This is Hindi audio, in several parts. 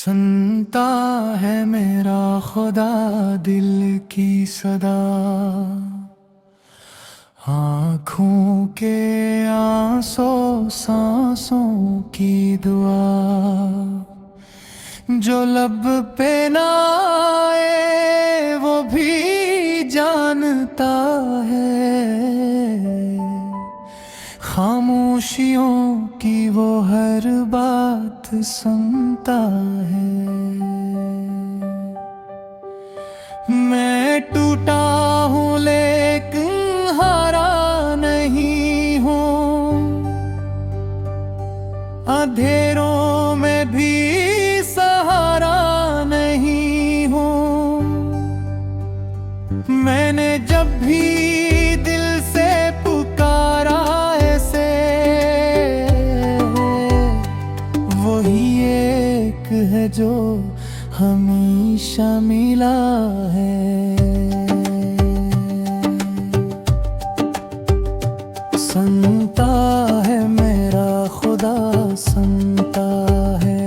सुनता है मेरा खुदा दिल की सदा, आँखों के आंसू सांसों की दुआ। जो लब पे ना आए वो भी जानता है, खामोशियों की वो हर बात सुनता है। मैं टूटा हूँ लेकिन हारा नहीं हूँ, अंधेरों में भी सहारा नहीं हूँ। मैंने जब भी दिल से पुकारा ऐसे, वही एक है जो हमेशा मिला है। सुनता है मेरा खुदा, सुनता है।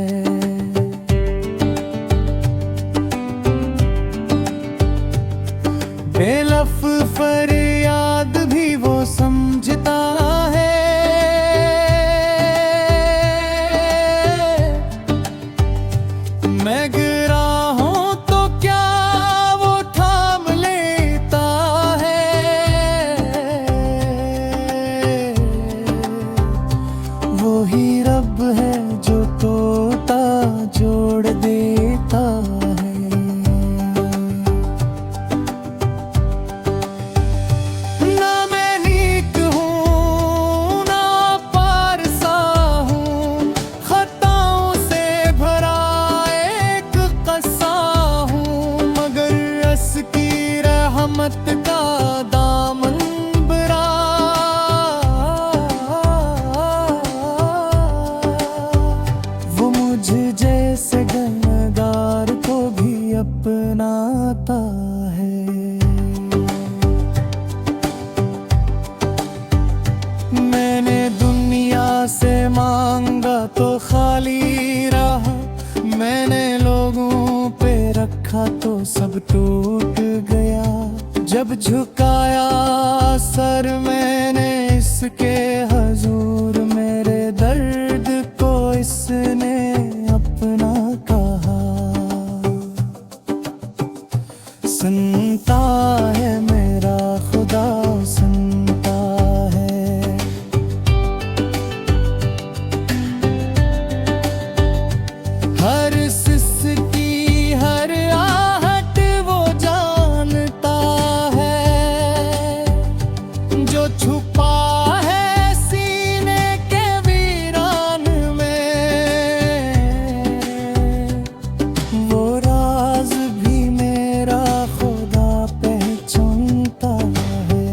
बेलफ फरियाद भी वो समझता है, मैं गिरा हूँ तो क्या वो थाम लेता है। वो ही रब है जो तोता जोड़ देता है। ना मैं नीक हूँ ना पारसा हूँ, खताओं से भरा एक कस्सा हूँ, मगर रस की रहमत का दामन बरा। वो मुझ जैसे गुनहगार को भी अपनाता है। मैंने दुनिया से मांगा तो खाली रहा, मैंने लोगों पे रखा तो सब टूट गया। जब झुकाया सर मैंने इसके हजूर, मेरे दर्द को इसने अपना कहा। सुनता है मेरा खुदा, सुनता है। हर सिसकी हर आहट वो जानता है, जो छुपा है सीने के वीरान में, वो राज भी मेरा खुदा पहचानता है।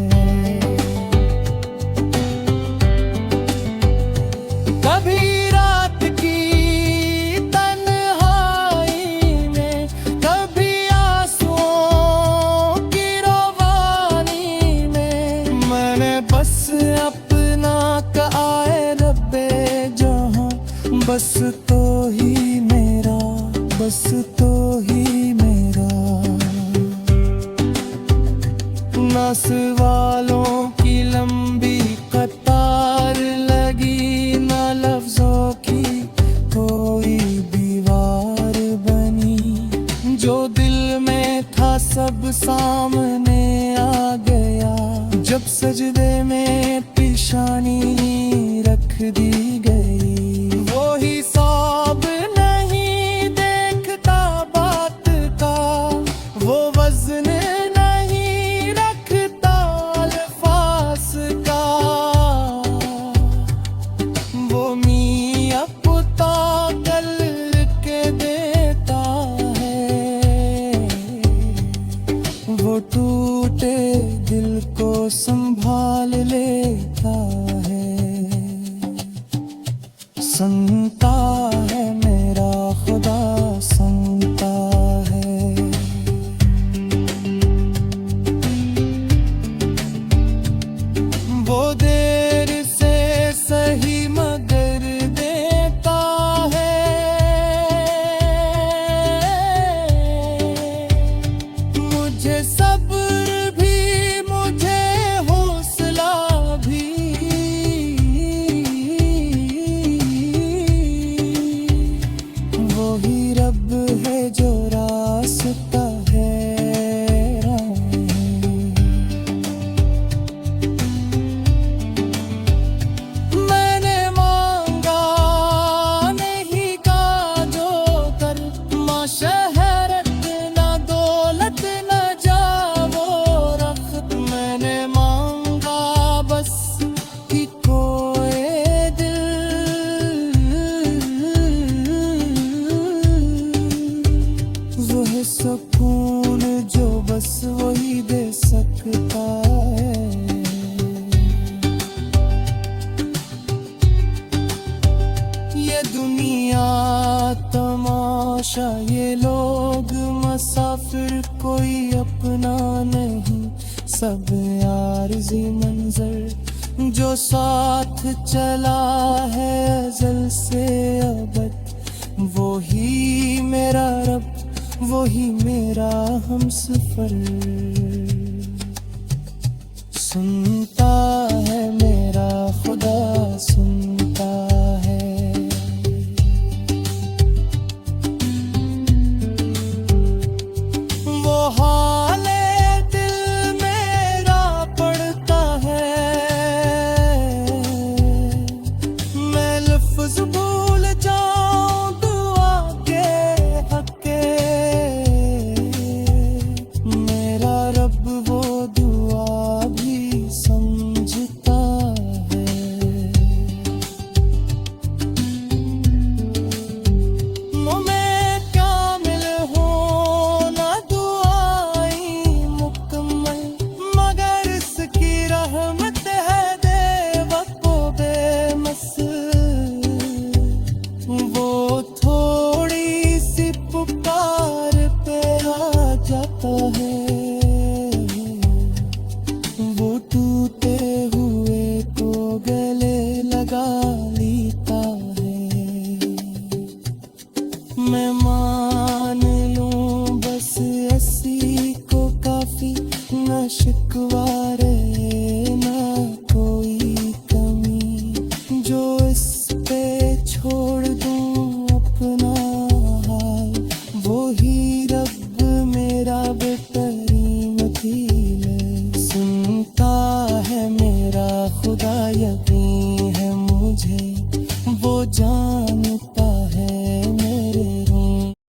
कभी रात की तन्हाई में, कभी आंसुओं की रवानी में, मैंने बस अपना कहा रब्बे जहां, बस तो ही मेरा, बस तो ही मेरा। नस वालों की लंबी कतार लगी, ना लफ्जों की कोई दीवार बनी। जो दिल में था सब सामने आ गया, जब सजदे में पेशानी रख दी गई। वो हिसाब नहीं देखता बात का, वो वजन नहीं रखता अल्फाज का। वो मियां पुता कल के देता है, वो टूटे दिल को संभाल लेता है। ही रब है जो रास्ता है मैंने मांगा नहीं का जो कर माँ शहरत ना दौलत ना जावो रख मैंने मांगा बस कि कोई वो है सुकून जो बस वही दे सकता है ये दुनिया तमाशा ये लोग मुसाफिर कोई अपना नहीं सब आरज़ी मंजर जो साथ चला है अज़ल से अबद वो ही मेरा रब वो ही मेरा हमसफर सुनता है मेरा खुदा सुनता है वो हाले दिल मेरा पड़ता है मैं लफ्ज़ भूल जाऊं दुआ के हक़ मेरा रब वो दुआ भी समझता है मैं कामिल हूँ ना दुआई मुकम्मल मगर इसकी रहमत है देवको बेमस वो थोड़ी सी पुकार पे आ जाता है वो टूटे हुए को गले लगा लेता है मैं